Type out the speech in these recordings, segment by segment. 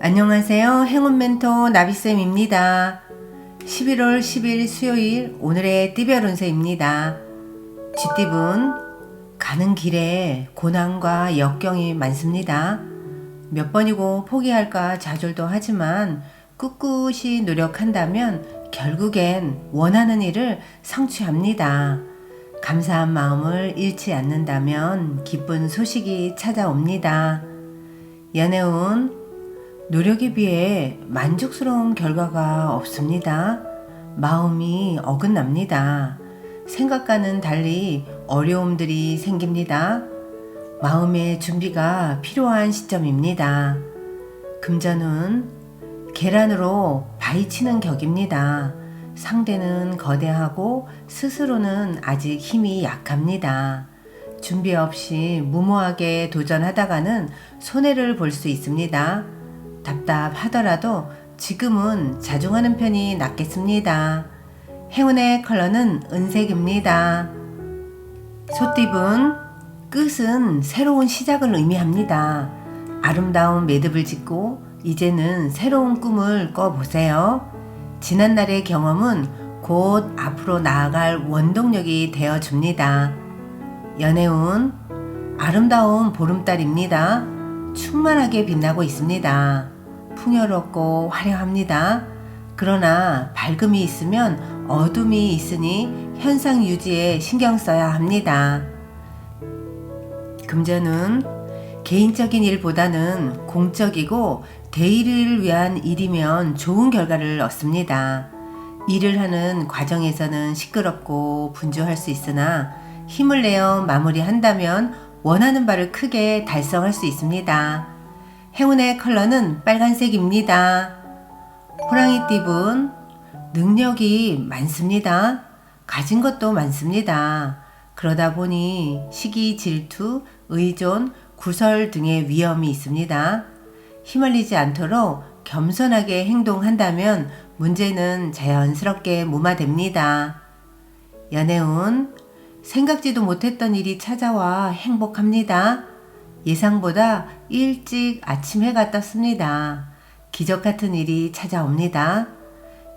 안녕하세요. 행운 멘토 나비쌤입니다. 11월 10일 수요일 오늘의 띠별 운세입니다. 쥐띠분 가는 길에 고난과 역경이 많습니다. 몇 번이고 포기할까 좌절도 하지만 꿋꿋이 노력한다면 결국엔 원하는 일을 성취합니다. 감사한 마음을 잃지 않는다면 기쁜 소식이 찾아옵니다. 연애운 노력에 비해 만족스러운 결과가 없습니다. 마음이 어긋납니다. 생각과는 달리 어려움들이 생깁니다. 마음의 준비가 필요한 시점입니다. 금전은 계란으로 바위치는 격입니다. 상대는 거대하고 스스로는 아직 힘이 약합니다. 준비 없이 무모하게 도전하다가는 손해를 볼 수 있습니다. 답답하더라도 지금은 자중하는 편이 낫겠습니다. 행운의 컬러는 은색입니다. 소띠분 끝은 새로운 시작을 의미합니다. 아름다운 매듭을 짓고 이제는 새로운 꿈을 꿔보세요. 지난날의 경험은 곧 앞으로 나아갈 원동력이 되어줍니다. 연애운 아름다운 보름달입니다. 충만하게 빛나고 있습니다. 풍요롭고 화려합니다. 그러나 밝음이 있으면 어둠이 있으니 현상 유지에 신경 써야 합니다. 금전은 개인적인 일보다는 공적이고 대의를 위한 일이면 좋은 결과를 얻습니다. 일을 하는 과정에서는 시끄럽고 분주할 수 있으나 힘을 내어 마무리한다면 원하는 바를 크게 달성할 수 있습니다. 행운의 컬러는 빨간색입니다. 호랑이띠분 능력이 많습니다. 가진 것도 많습니다. 그러다 보니 시기, 질투, 의존, 구설 등의 위험이 있습니다. 휘말리지 않도록 겸손하게 행동한다면 문제는 자연스럽게 무마됩니다. 연애운 생각지도 못했던 일이 찾아와 행복합니다. 예상보다 일찍 아침 해가 떴습니다. 기적 같은 일이 찾아옵니다.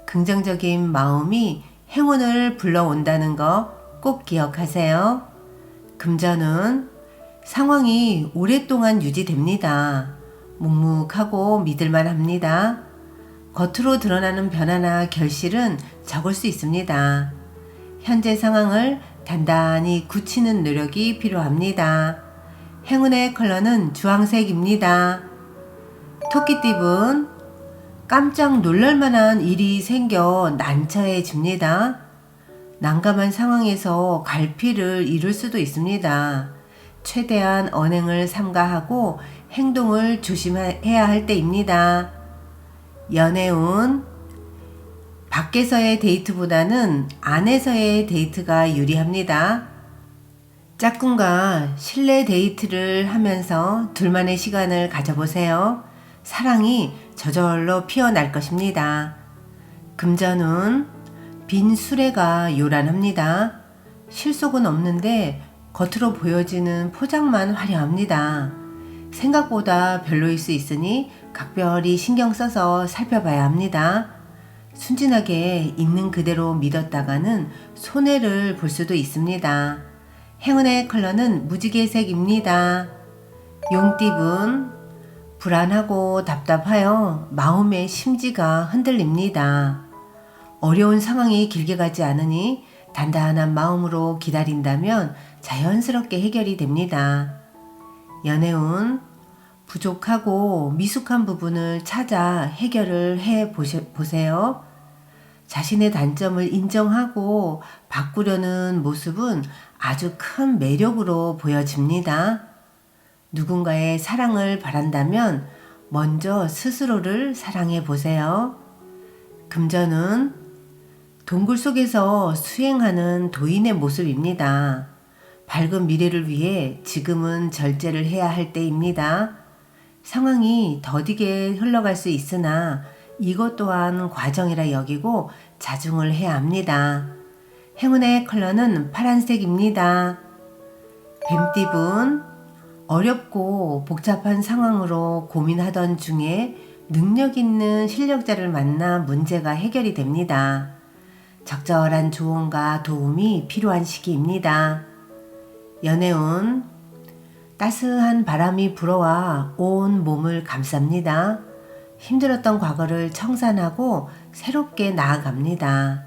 긍정적인 마음이 행운을 불러온다는 거 꼭 기억하세요. 금전은 상황이 오랫동안 유지됩니다. 묵묵하고 믿을만 합니다. 겉으로 드러나는 변화나 결실은 적을 수 있습니다. 현재 상황을 단단히 굳히는 노력이 필요합니다. 행운의 컬러는 주황색입니다. 토끼띠분 깜짝 놀랄만한 일이 생겨 난처해집니다. 난감한 상황에서 갈피를 이룰 수도 있습니다. 최대한 언행을 삼가하고 행동을 조심해야 할 때입니다. 연애운 밖에서의 데이트보다는 안에서의 데이트가 유리합니다. 짝꿍과 실내 데이트를 하면서 둘만의 시간을 가져보세요. 사랑이 저절로 피어날 것입니다. 금전운 빈 수레가 요란합니다. 실속은 없는데 겉으로 보여지는 포장만 화려합니다. 생각보다 별로일 수 있으니 각별히 신경 써서 살펴봐야 합니다. 순진하게 있는 그대로 믿었다가는 손해를 볼 수도 있습니다. 행운의 컬러는 무지개색입니다. 용띠분 불안하고 답답하여 마음의 심지가 흔들립니다. 어려운 상황이 길게 가지 않으니 단단한 마음으로 기다린다면 자연스럽게 해결이 됩니다. 연애운 부족하고 미숙한 부분을 찾아 해결을 해 보세요. 자신의 단점을 인정하고 바꾸려는 모습은 아주 큰 매력으로 보여집니다. 누군가의 사랑을 바란다면 먼저 스스로를 사랑해 보세요. 금전은 동굴 속에서 수행하는 도인의 모습입니다. 밝은 미래를 위해 지금은 절제를 해야 할 때입니다. 상황이 더디게 흘러갈 수 있으나 이것 또한 과정이라 여기고 자중을 해야 합니다. 행운의 컬러는 파란색입니다. 뱀띠분 어렵고 복잡한 상황으로 고민하던 중에 능력 있는 실력자를 만나 문제가 해결이 됩니다. 적절한 조언과 도움이 필요한 시기입니다. 연애운, 따스한 바람이 불어와 온 몸을 감쌉니다. 힘들었던 과거를 청산하고 새롭게 나아갑니다.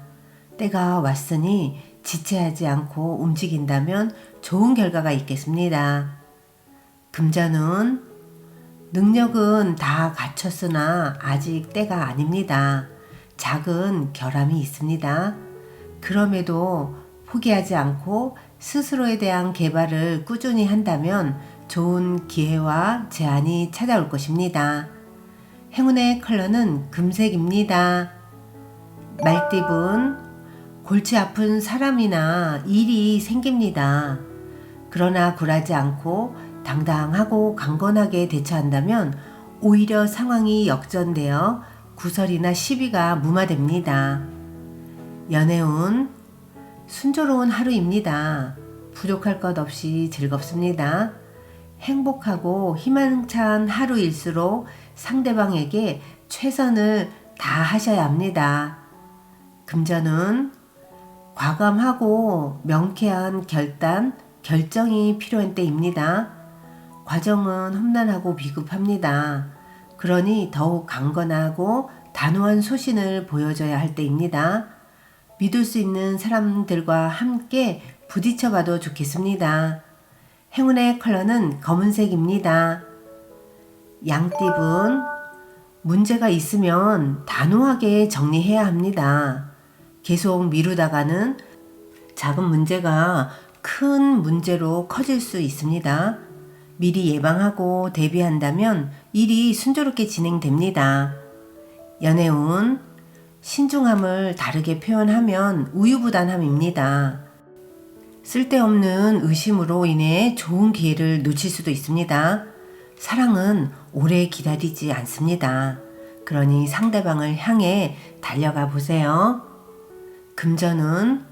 때가 왔으니 지체하지 않고 움직인다면 좋은 결과가 있겠습니다. 금전운, 능력은 다 갖췄으나 아직 때가 아닙니다. 작은 결함이 있습니다. 그럼에도 포기하지 않고 스스로에 대한 개발을 꾸준히 한다면 좋은 기회와 제안이 찾아올 것입니다. 행운의 컬러는 금색입니다. 말띠분, 골치 아픈 사람이나 일이 생깁니다. 그러나 굴하지 않고 당당하고 강건하게 대처한다면 오히려 상황이 역전되어 구설이나 시비가 무마됩니다. 연애운, 순조로운 하루입니다. 부족할 것 없이 즐겁습니다. 행복하고 희망찬 하루일수록 상대방에게 최선을 다하셔야 합니다. 금전은 과감하고 명쾌한 결정이 필요한 때입니다. 과정은 험난하고 비급합니다. 그러니 더욱 강건하고 단호한 소신을 보여줘야 할 때입니다. 믿을 수 있는 사람들과 함께 부딪혀봐도 좋겠습니다. 행운의 컬러는 검은색입니다. 양띠분, 문제가 있으면 단호하게 정리해야 합니다. 계속 미루다가는 작은 문제가 큰 문제로 커질 수 있습니다. 미리 예방하고 대비한다면 일이 순조롭게 진행됩니다. 연애운, 신중함을 다르게 표현하면 우유부단함입니다. 쓸데없는 의심으로 인해 좋은 기회를 놓칠 수도 있습니다. 사랑은 오래 기다리지 않습니다. 그러니 상대방을 향해 달려가 보세요. 금전은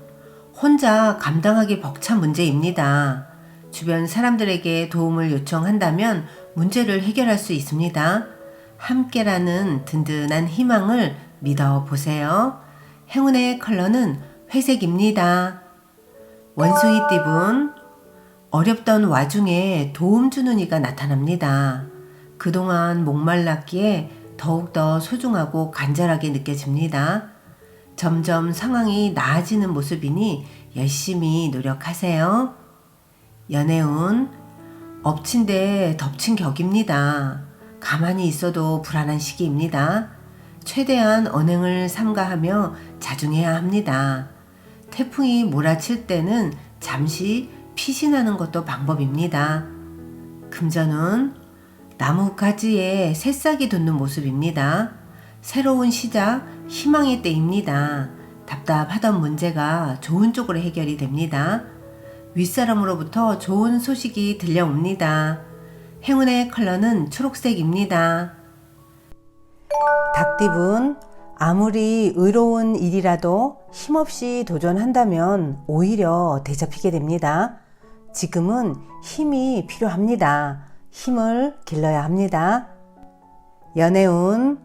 혼자 감당하기 벅찬 문제입니다. 주변 사람들에게 도움을 요청한다면 문제를 해결할 수 있습니다. 함께라는 든든한 희망을 믿어보세요. 행운의 컬러는 회색입니다. 원숭이띠분, 어렵던 와중에 도움 주는 이가 나타납니다. 그동안 목말랐기에 더욱더 소중하고 간절하게 느껴집니다. 점점 상황이 나아지는 모습이니 열심히 노력하세요. 연애운, 엎친 데 덮친 격입니다. 가만히 있어도 불안한 시기입니다. 최대한 언행을 삼가하며 자중해야 합니다. 태풍이 몰아칠 때는 잠시 피신하는 것도 방법입니다. 금전은 나무 가지에 새싹이 돋는 모습입니다. 새로운 시작, 희망의 때입니다. 답답하던 문제가 좋은 쪽으로 해결이 됩니다. 윗사람으로부터 좋은 소식이 들려옵니다. 행운의 컬러는 초록색입니다. 닭띠분, 아무리 의로운 일이라도 힘없이 도전한다면 오히려 되잡히게 됩니다. 지금은 힘이 필요합니다. 힘을 길러야 합니다. 연애운,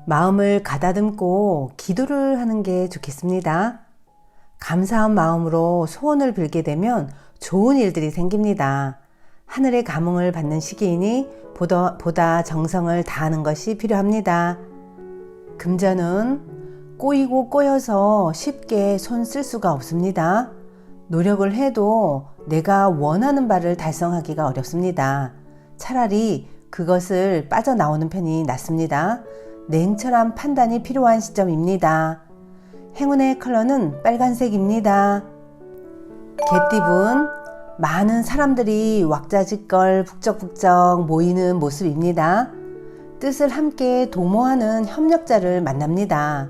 마음을 가다듬고 기도를 하는 게 좋겠습니다. 감사한 마음으로 소원을 빌게 되면 좋은 일들이 생깁니다. 하늘의 감흥을 받는 시기이니 보다 정성을 다하는 것이 필요합니다. 금전은 꼬이고 꼬여서 쉽게 손 쓸 수가 없습니다. 노력을 해도 내가 원하는 바를 달성하기가 어렵습니다. 차라리 그것을 빠져나오는 편이 낫습니다. 냉철한 판단이 필요한 시점입니다. 행운의 컬러는 빨간색입니다. 개띠분, 많은 사람들이 왁자지껄 북적북적 모이는 모습입니다. 뜻을 함께 도모하는 협력자를 만납니다.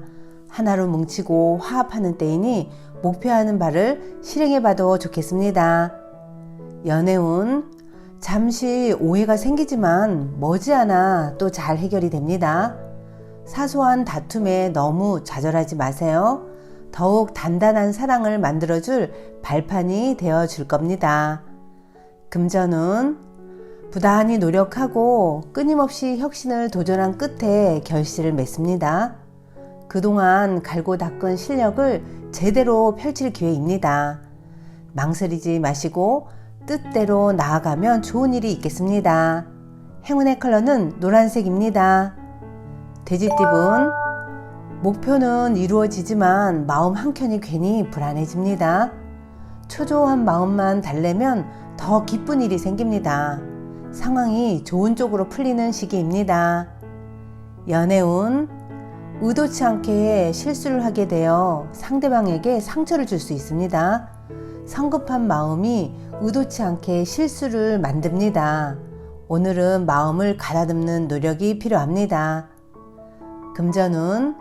하나로 뭉치고 화합하는 때이니 목표하는 바를 실행해봐도 좋겠습니다. 연애운, 잠시 오해가 생기지만 머지않아 또 잘 해결이 됩니다. 사소한 다툼에 너무 좌절하지 마세요. 더욱 단단한 사랑을 만들어줄 발판이 되어줄 겁니다. 금전운, 부단히 노력하고 끊임없이 혁신을 도전한 끝에 결실을 맺습니다. 그동안 갈고 닦은 실력을 제대로 펼칠 기회입니다. 망설이지 마시고 뜻대로 나아가면 좋은 일이 있겠습니다. 행운의 컬러는 노란색입니다. 돼지띠분, 목표는 이루어지지만 마음 한켠이 괜히 불안해집니다. 초조한 마음만 달래면 더 기쁜 일이 생깁니다. 상황이 좋은 쪽으로 풀리는 시기입니다. 연애운, 의도치 않게 실수를 하게 되어 상대방에게 상처를 줄 수 있습니다. 성급한 마음이 의도치 않게 실수를 만듭니다. 오늘은 마음을 가다듬는 노력이 필요합니다. 금전운,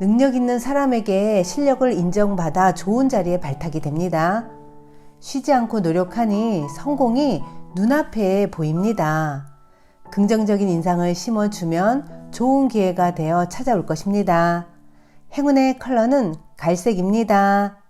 능력 있는 사람에게 실력을 인정받아 좋은 자리에 발탁이 됩니다. 쉬지 않고 노력하니 성공이 눈앞에 보입니다. 긍정적인 인상을 심어주면 좋은 기회가 되어 찾아올 것입니다. 행운의 컬러는 갈색입니다.